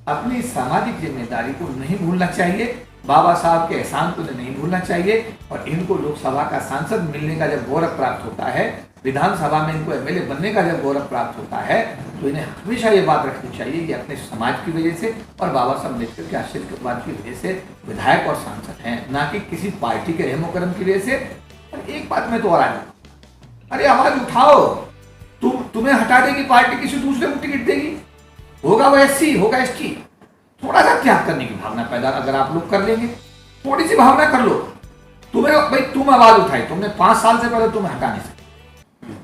अपनी सामाजिक जिम्मेदारी को नहीं भूलना चाहिए, बाबा साहब के एहसान को नहीं भूलना चाहिए। और इनको लोकसभा का सांसद मिलने का जब गौरव प्राप्त होता है, विधानसभा में इनको एमएलए बनने का जब गौरव प्राप्त होता है, तो इन्हें हमेशा ये बात रखनी चाहिए कि अपने समाज की वजह से और बाबा साहब अम्बेडकर के आशीर्वाद की वजह से विधायक और सांसद हैं, ना कि किसी पार्टी के रहमो करम की वजह से। और एक बात में तो और आ जाऊँ, अरे आवाज उठाओ, तुम्हें हटा देगी पार्टी, किसी दूसरे को टिकट देगी, होगा वो एससी होगा एसटी। थोड़ा सा त्याग करने की भावना पैदा अगर आप लोग कर लेंगे, थोड़ी सी भावना कर लो। तुम्हें भाई तुम आवाज उठाई, तुमने 5 साल से पहले तुम्हें हटा नहीं सकते,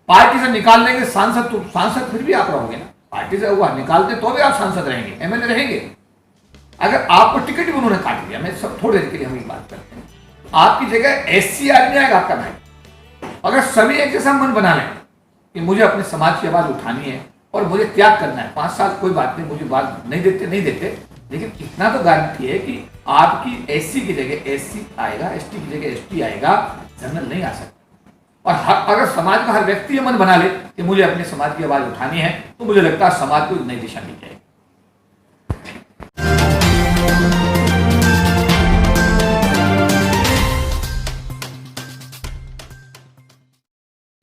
पार्टी से निकाल लेंगे सांसद, तो सांसद फिर भी आप रहोगे ना, पार्टी से हुआ निकालते तो भी आप सांसद रहेंगे, एमएलए रहेंगे। अगर आपको टिकट भी उन्होंने काट दिया, मैं सब थोड़ी देर के लिए हम ये बात करते हैं, आपकी जगह एससी आदमी आएगा आपका भाई। अगर सभी एक जैसा मन बना लें कि मुझे अपने समाज की आवाज उठानी है और मुझे त्याग करना है, 5 साल कोई बात नहीं, मुझे बात नहीं देते, लेकिन इतना तो गारंटी है कि आपकी एससी की जगह एससी आएगा, एसटी की जगह एसटी आएगा, जनरल नहीं आ सकता। और अगर समाज का हर व्यक्ति ये मन बना ले कि मुझे अपने समाज की आवाज उठानी है, तो मुझे लगता है समाज को नई दिशा मिल जाएगी।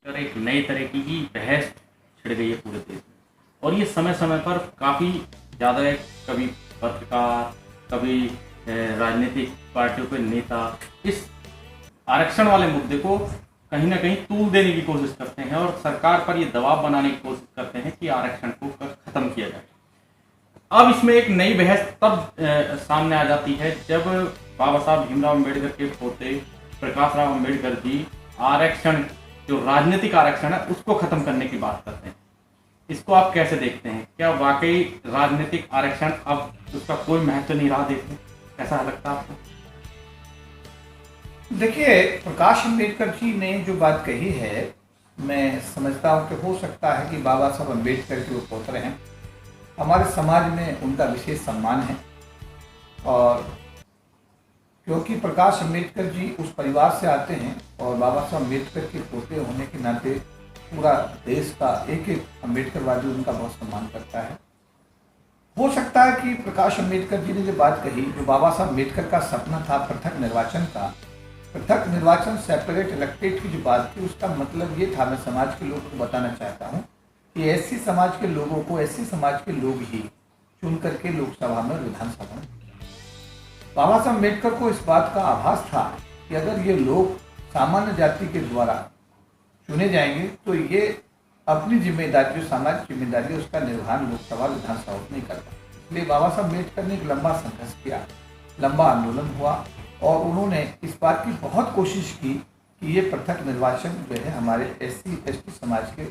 एक नई तरह की बहस छिड़ गई है पूरे देश में, और ये समय समय पर काफ़ी ज़्यादा, कभी पत्रकार, कभी राजनीतिक पार्टियों के नेता इस आरक्षण वाले मुद्दे को कहीं ना कहीं तूल देने की कोशिश करते हैं और सरकार पर ये दबाव बनाने की कोशिश करते हैं कि आरक्षण को खत्म किया जाए। अब इसमें एक नई बहस तब सामने आ जाती है जब बाबा साहब भीमराव अम्बेडकर के पोते प्रकाश राव अम्बेडकर जी आरक्षण, जो राजनीतिक आरक्षण है, उसको खत्म करने की बात करते हैं। इसको आप कैसे देखते हैं? क्या वाकई राजनीतिक आरक्षण अब उसका कोई महत्व नहीं रहा? देखते कैसा लगता है आपको? देखिए, प्रकाश अम्बेडकर जी ने जो बात कही है, मैं समझता हूँ कि हो सकता है कि बाबा साहब अम्बेडकर के वो पोते हैं, हमारे समाज में उनका विशेष सम्मान है। और क्योंकि प्रकाश अम्बेडकर जी उस परिवार से आते हैं और बाबा साहब अम्बेडकर के पोते होने के नाते पूरा देश का एक एक अम्बेडकरवादी उनका बहुत सम्मान करता है। हो सकता है कि प्रकाश अम्बेडकर जी ने जो बात कही, जो बाबा साहब अम्बेडकर का सपना था पृथक निर्वाचन का, पृथक निर्वाचन, सेपरेट इलेक्टेड की जो बात थी, उसका मतलब ये था, मैं समाज के लोगों को बताना चाहता हूँ कि एससी समाज के लोगों को एससी समाज के लोग ही चुन करके लोकसभा में, विधानसभा में। बाबा साहब अम्बेडकर को इस बात का आभास था कि अगर ये लोग सामान्य जाति के द्वारा चुने जाएंगे तो ये अपनी जिम्मेदारी, जो सामाजिक जिम्मेदारी है, उसका निर्वहन लोकसभा विधानसभा नहीं कर पाए। इसलिए बाबा साहब अम्बेडकर ने एक लंबा संघर्ष किया, लंबा आंदोलन हुआ और उन्होंने इस बात की बहुत कोशिश की कि ये पृथक निर्वाचन जो है हमारे एससी एसटी समाज के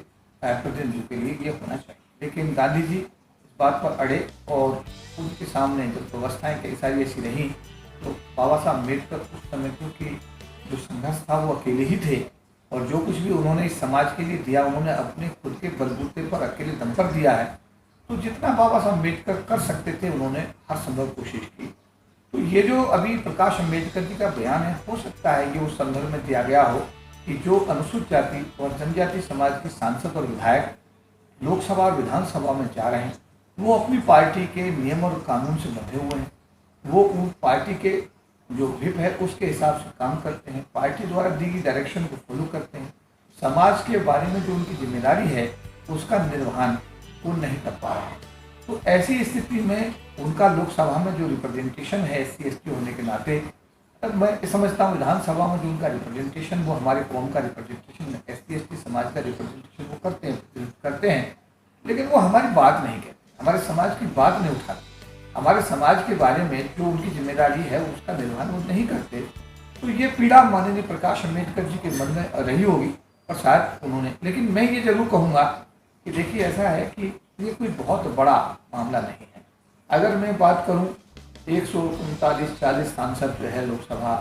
प्रतिनिधियों के लिए ये होना चाहिए। लेकिन गांधी जी इस बात पर अड़े और उनके सामने जब व्यवस्थाएं कई सारी ऐसी रही, तो बाबा साहब अम्बेडकर उस समय, क्योंकि जो संघर्ष था वो अकेले ही थे और जो कुछ भी उन्होंने इस समाज के लिए दिया, उन्होंने अपने खुद के बलबूते पर अकेले दम पर दिया है। तो जितना बाबा साहब अम्बेडकर कर सकते थे, उन्होंने हर संभव कोशिश की। तो ये जो अभी प्रकाश अम्बेडकर जी का बयान है, हो सकता है ये उस संदर्भ में दिया गया हो कि जो अनुसूचित जाति और जनजाति समाज के सांसद और विधायक लोकसभा और विधानसभा में जा रहे हैं, वो अपनी पार्टी के नियम और कानून से बंधे हुए हैं। वो उन पार्टी के जो व्हिप है उसके हिसाब से काम करते हैं, पार्टी द्वारा दी गई डायरेक्शन को फॉलो करते हैं। समाज के बारे में जो उनकी जिम्मेदारी है उसका निर्वहन वो नहीं कर पा रहे हैं। तो ऐसी स्थिति में उनका लोकसभा में जो रिप्रेजेंटेशन है एससी एसटी होने के नाते, तब मैं समझता हूँ विधानसभा में जो उनका रिप्रेजेंटेशन, वो हमारे कौम का रिप्रेजेंटेशन, एससी एसटी समाज का रिप्रेजेंटेशन वो करते हैं, लेकिन वो हमारी बात नहीं कहते, हमारे समाज की बात नहीं उठाते, हमारे समाज के बारे में जो उनकी जिम्मेदारी है उसका निर्वहन वो नहीं करते। तो ये पीड़ा माननीय प्रकाश अम्बेडकर जी के मन में रही होगी और शायद उन्होंने, लेकिन मैं ये जरूर कहूँगा कि देखिए ऐसा है कि ये कोई बहुत बड़ा मामला नहीं है। अगर मैं बात करूं 139-40 सांसद जो है लोकसभा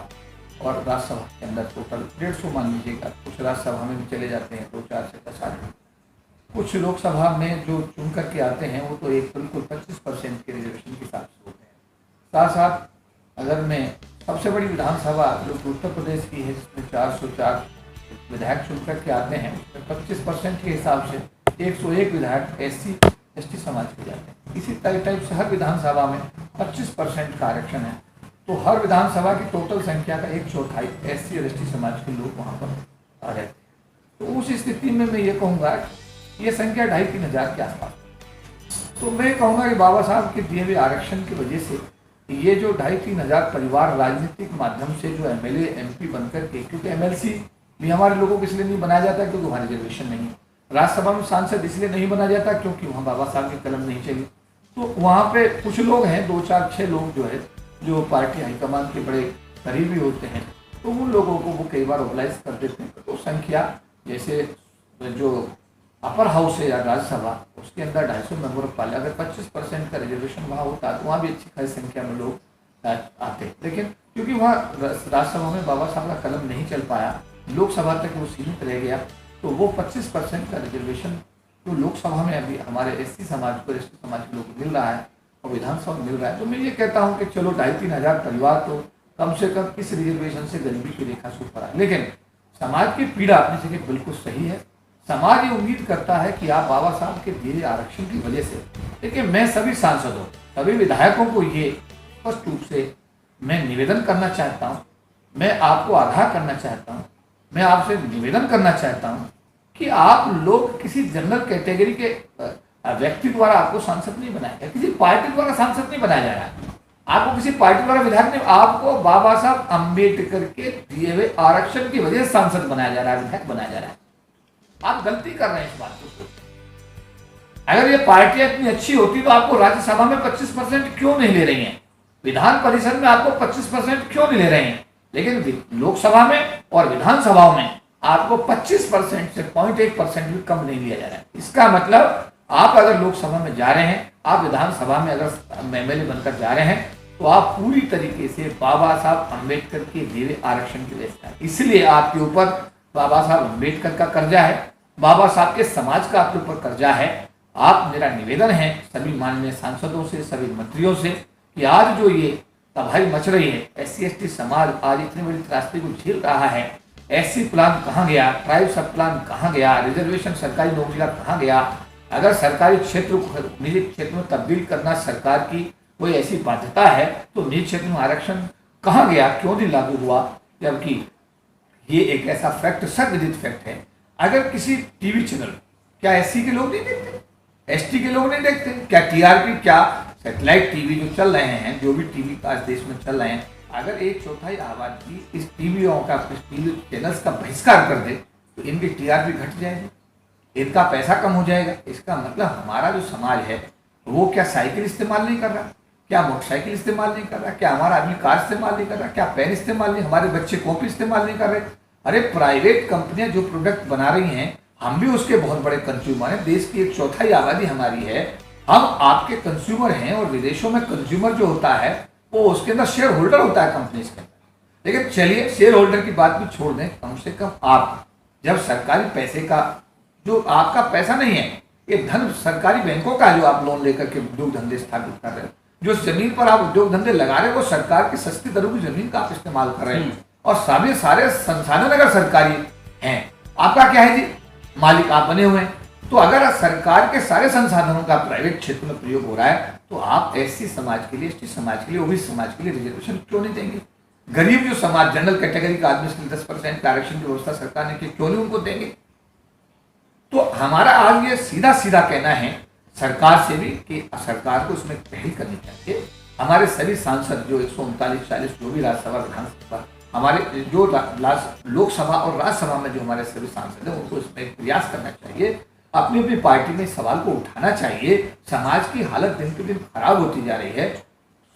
और राज्यसभा के अंदर टोटल 150 मान लीजिएगा, कुछ राज्यसभा में भी चले जाते हैं 2-4 से 10 आदमी, कुछ लोकसभा में जो चुन करके आते हैं वो तो एक बिल्कुल 25% के रिजर्वेशन के हिसाब से होते हैं। साथ साथ अगर मैं सबसे बड़ी विधानसभा जो उत्तर प्रदेश की है जिसमें 404 विधायक चुन करके आते हैं, उसमें 25% के हिसाब से 101 विधायक एससी एसटी समाज के जाते हैं। इसी टाइप से हर विधानसभा में 25% का आरक्षण है, तो हर विधानसभा की टोटल संख्या का 1/4 SC और ST समाज के लोग वहाँ पर आ जाते हैं। तो उस स्थिति में मैं ये कहूँगा ये संख्या 2,500-3 हज़ार के आसपास। तो मैं कहूँगा कि बाबा साहब के दिए हुए आरक्षण की वजह से ये जो 2,500-3 हज़ार परिवार राजनीतिक माध्यम से जो MLA MP बनकर के, क्योंकि MLC भी हमारे लोगों को इसलिए नहीं बनाया जाता क्योंकि वहाँ रिजर्वेशन नहीं है, राज्यसभा में सांसद इसलिए नहीं बना जाता क्योंकि वहाँ बाबा साहब की कलम नहीं चली। तो वहाँ पे कुछ लोग हैं, 2, 4, 6 लोग जो है जो पार्टी हाईकमान के बड़े करीबी होते हैं, तो उन लोगों को वो कई बार मोबिलाइज कर देते हैं। तो संख्या जैसे जो अपर हाउस है या राज्यसभा, उसके अंदर 250 मेंबर ऑफ पार्लियामेंट, अगर 25% का रिजर्वेशन वहाँ होता तो वहाँ भी अच्छी खासी संख्या में लोग आते। लेकिन क्योंकि वहाँ राज्यसभा में बाबा साहब का कलम नहीं चल पाया, लोकसभा तक वो सीमित रह गया, तो वो 25% का रिजर्वेशन जो लोकसभा में अभी हमारे SC समाज को, ST समाज के लोग मिल रहा है और विधानसभा में मिल रहा है। तो मैं ये कहता हूँ कि चलो 2,500-3 हज़ार परिवार तो कम से कम इस रिजर्वेशन से गरीबी की रेखा से ऊपर आए। लेकिन समाज की पीड़ा अपनी जगह बिल्कुल सही है। समाज ये उम्मीद करता है कि आप बाबा साहब के दिए आरक्षण की वजह से, देखिए मैं सभी सांसदों, सभी विधायकों को ये स्पष्ट रूप से मैं निवेदन करना चाहता हूँ, मैं आपको आगाह करना चाहता हूँ, मैं आपसे निवेदन करना चाहता हूँ कि आप लोग किसी जनरल कैटेगरी के व्यक्ति द्वारा आपको सांसद नहीं बनाया गया, किसी पार्टी द्वारा सांसद नहीं बनाया जा रहा है, आपको किसी पार्टी द्वारा विधायक नहीं, आपको बाबा साहब अम्बेडकर के दिए हुए आरक्षण की वजह से सांसद बनाया जा रहा है, विधायक बनाया जा रहा है। आप गलती कर रहे हैं इस बात को। अगर ये पार्टियां इतनी अच्छी होती तो आपको राज्यसभा में 25% क्यों नहीं ले रही हैं, विधान परिषद में आपको 25% क्यों नहीं ले रहे हैं, लेकिन लोकसभा में और विधानसभाओं में आपको 25% से 0.1% भी कम नहीं लिया जा रहा है। इसका मतलब आप अगर लोकसभा में जा रहे हैं, आप विधानसभा में अगर MLA बनकर जा रहे हैं, तो आप पूरी तरीके से बाबा साहब अम्बेडकर के दिए आरक्षण की वजह से, इसलिए आपके ऊपर बाबा साहब अम्बेडकर का कर्जा है, बाबा साहब के समाज का आपके ऊपर कर्जा है। आप, मेरा निवेदन है सभी माननीय सांसदों से, सभी मंत्रियों से कि आज जो ये तबाही मच रही है, SC ST समाज आज इतनी बड़ी त्रासदी को झेल रहा है, SC प्लान कहाँ गया, ट्राइब सब प्लान कहाँ गया, रिजर्वेशन सरकारी नौकरी का कहाँ गया, अगर सरकारी क्षेत्र को निजी क्षेत्र में तब्दील करना सरकार की कोई ऐसी बाध्यता है तो निजी क्षेत्र में आरक्षण कहाँ गया, क्यों नहीं लागू हुआ, जबकि ये एक ऐसा फैक्ट, सर्वविदित फैक्ट है। अगर किसी टीवी चैनल, क्या SC के लोग नहीं देखते, ST के लोग नहीं देखते, क्या TRP, क्या सैटेलाइट टीवी जो चल रहे हैं, जो भी टीवी आज देश में चल रहे हैं, अगर 1/4 आबादी इस टीवीओं का, टीवी चैनल्स का बहिष्कार कर दे तो इनकी TRP घट जाएगी, इनका पैसा कम हो जाएगा। इसका मतलब हमारा जो समाज है वो क्या साइकिल इस्तेमाल नहीं कर रहा, क्या मोटरसाइकिल इस्तेमाल नहीं कर रहा, क्या हमारा आदमी कार इस्तेमाल नहीं कर रहा, क्या पेन इस्तेमाल नहीं, हमारे बच्चे कॉपी इस्तेमाल नहीं कर रहे। अरे प्राइवेट कंपनियां जो प्रोडक्ट बना रही हैं, हम भी उसके बहुत बड़े कंज्यूमर हैं, देश की 1/4 आबादी हमारी है, हम आपके कंज्यूमर हैं। और विदेशों में कंज्यूमर जो होता है वो उसके अंदर शेयर होल्डर होता है कंपनी के अंदर। लेकिन चलिए शेयर होल्डर की बात भी छोड़ दें, कम से कम आप जब सरकारी पैसे का, जो आपका पैसा नहीं है, ये धन सरकारी बैंकों का, जो आप लोन लेकर के उद्योग धंधे स्थापित कर रहे हो, जो जमीन पर आप उद्योग धंधे लगा रहे हो वो सरकार की सस्ती दरों की जमीन का आप इस्तेमाल कर रहे हैं, और सारे संसाधन अगर सरकारी हैं, आपका क्या है जी, मालिक आप बने हुए हैं। तो अगर सरकार के सारे संसाधनों का प्राइवेट क्षेत्र में प्रयोग हो रहा है तो आप SC समाज के लिए, ST समाज के लिए, OBC समाज के लिए रिजर्वेशन क्यों नहीं देंगे? गरीब जो समाज, जनरल कैटेगरी का आदमी, इसके लिए 10% का आरक्षण की व्यवस्था सरकार ने की, क्यों नहीं उनको देंगे? तो हमारा आज ये सीधा सीधा कहना है सरकार से भी कि सरकार को उसमें पहल करनी चाहिए। हमारे सभी सांसद जो 139-40 जो भी राज्यसभा, विधानसभा, हमारे जो लोकसभा और राज्यसभा में जो हमारे सभी सांसद हैं, उनको इसमें प्रयास करना चाहिए, अपनी अपनी पार्टी में सवाल को उठाना चाहिए। समाज की हालत दिन के दिन खराब होती जा रही है।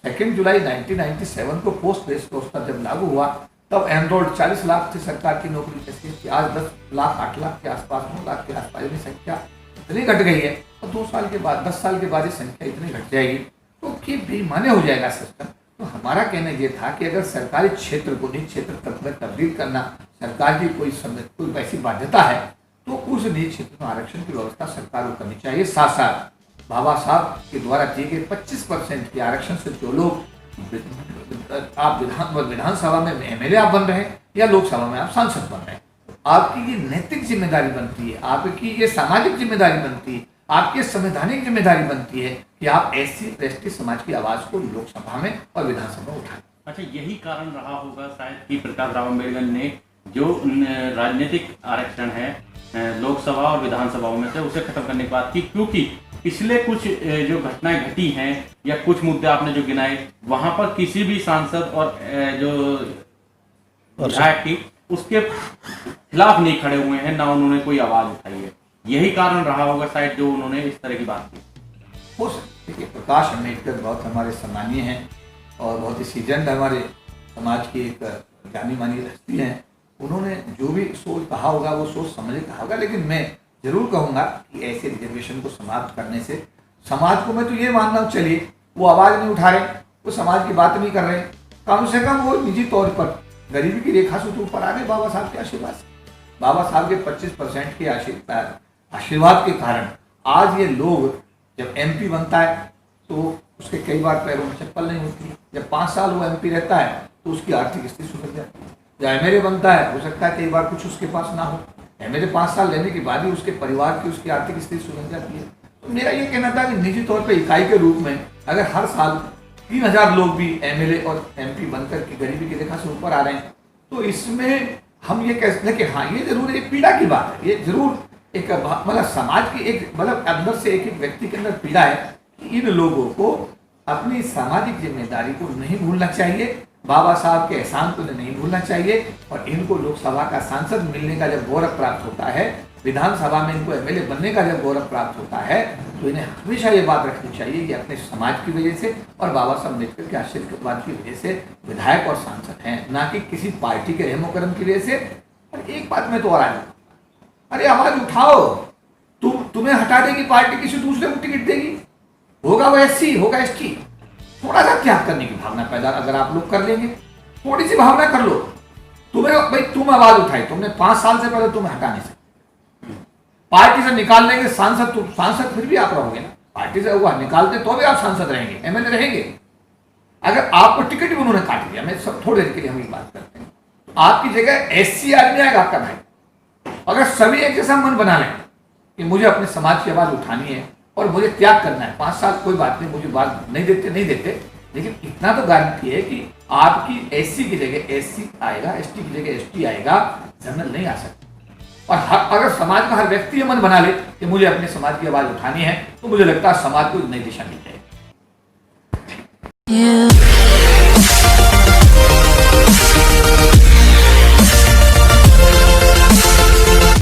2 जुलाई 1997 को पोस्ट बेस्ड रोस्टर जब लागू हुआ तब एनरोल्ड 40 लाख थी सरकार की नौकरी की, आज 10 लाख, 8 लाख के आसपास, 9 लाख के आसपास ये संख्या इतनी घट गई है। और 2 साल के बाद, 10 साल के बाद ये संख्या इतनी घट जाएगी तो कि बेईमानी हो जाएगा सिस्टम। तो हमारा कहना ये था कि अगर सरकारी क्षेत्र को निजी क्षेत्र तक में तब्दील करना सरकार की कोई ऐसी बाध्यता है तो उस निजी क्षेत्र में आरक्षण की व्यवस्था सरकार को करनी चाहिए। साथ साथ बाबा साहब के द्वारा दिए गए 25% के आरक्षण से जो लोग आप विधानसभा में MLA आप बन रहे हैं या लोकसभा में आप सांसद बन रहे हैं, आपकी ये नैतिक जिम्मेदारी बनती है, आपकी ये सामाजिक जिम्मेदारी बनती है, आपकी संवैधानिक जिम्मेदारी बनती है कि आप एससी एसटी समाज की आवाज को लोकसभा में और विधानसभा में उठाएं। अच्छा, यही कारण रहा होगा शायद कि प्रकाश राव अम्बेडकर ने जो राजनीतिक आरक्षण है लोकसभा और विधानसभाओं में से उसे खत्म करने की बात की, क्योंकि पिछले कुछ जो घटनाएं घटी हैं या कुछ मुद्दे आपने जो गिनाए, वहां पर किसी भी सांसद और जो विधायक थी उसके खिलाफ नहीं खड़े हुए हैं, ना उन्होंने कोई आवाज उठाई है। यही कारण रहा होगा शायद जो उन्होंने इस तरह की बात की। हो सकती है। प्रकाश अम्बेडकर बहुत हमारे सम्मानीय हैं और बहुत ही सीजन्ड हमारे समाज की एक जानी मानी हस्ती हैं। उन्होंने जो भी सोच कहा होगा वो सोच समझ कहा होगा, लेकिन मैं जरूर कहूँगा कि ऐसे रिजर्वेशन को समाप्त करने से समाज को, मैं तो ये मान रहा हूँ, चलिए वो आवाज़ नहीं उठा रहे, वो समाज की बात नहीं कर रहे, कम से कम वो निजी तौर पर गरीबी की रेखा से तो ऊपर आ गए बाबा साहब के आशीर्वाद से। बाबा साहब के 25% के आशीर्वाद के कारण आज ये लोग, जब एमपी बनता है तो उसके कई बार पैरों में चप्पल नहीं होती है, जब 5 साल वो एमपी रहता है तो उसकी आर्थिक स्थिति सुधर जाती है, जब एमएलए बनता है हो सकता है कई बार कुछ उसके पास ना हो, एमएलए 5 साल लेने के बाद ही उसके परिवार की उसकी आर्थिक स्थिति सुधर जाती है। तो मेरा ये कहना था कि निजी तौर पर इकाई के रूप में अगर हर साल 3000 लोग भी एमएलए और एमपी बनकर के गरीबी की रेखा से ऊपर आ रहे हैं, तो इसमें हम ये कह सकते हैं कि हाँ, ये जरूर एक पीड़ा की बात है, ये जरूर एक मतलब समाज की एक मतलब अंदर से एक व्यक्ति के अंदर पीड़ा है कि इन लोगों को अपनी सामाजिक जिम्मेदारी को नहीं भूलना चाहिए, बाबा साहब के एहसान को नहीं भूलना चाहिए, और इनको लोकसभा का सांसद मिलने का जब गौरव प्राप्त होता है, विधानसभा में इनको एमएलए बनने का जब गौरव प्राप्त होता है, तो इन्हें हमेशा ये बात रखनी चाहिए कि अपने समाज की वजह से और बाबा साहब अम्बेडकर के आशीर्वाद की वजह से विधायक और सांसद हैं, ना कि किसी पार्टी के रहमो करम की वजह से। और एक बात में तो और आया, अरे आवाज उठाओ, तुम्हें हटा देगी पार्टी, किसी दूसरे को टिकट देगी, होगा वो एससी होगा एसटी, थोड़ा सा त्याग करने की भावना पैदा अगर आप लोग कर लेंगे, थोड़ी सी भावना कर लो, तुम्हें भाई तुम आवाज उठाई, तुमने 5 साल से पहले तुम्हें हटा नहीं सकते, पार्टी से निकाल लेंगे सांसद, तो सांसद फिर भी आप रहोगे ना, पार्टी से हुआ निकालते तो भी आप सांसद रहेंगे, एमएलए रहेंगे। अगर आपको टिकट भी उन्होंने काट दिया, मैं सब थोड़ी देर के लिए हम ये बात करते हैं, तो आपकी जगह एससी आदमी आएगा आपका भाई। अगर सभी एक जैसा मन बना लें कि मुझे अपने समाज की आवाज उठानी है और मुझे त्याग करना है, 5 साल कोई बात नहीं, मुझे बात नहीं देते, लेकिन इतना तो गारंटी है कि आपकी एससी की जगह एससी आएगा, एसटी की जगह एसटी आएगा, जनरल नहीं आ सकता। और अगर समाज का हर व्यक्ति ये मन बना ले कि मुझे अपने समाज की आवाज उठानी है, तो मुझे लगता है समाज को नई दिशा मिल जाएगी।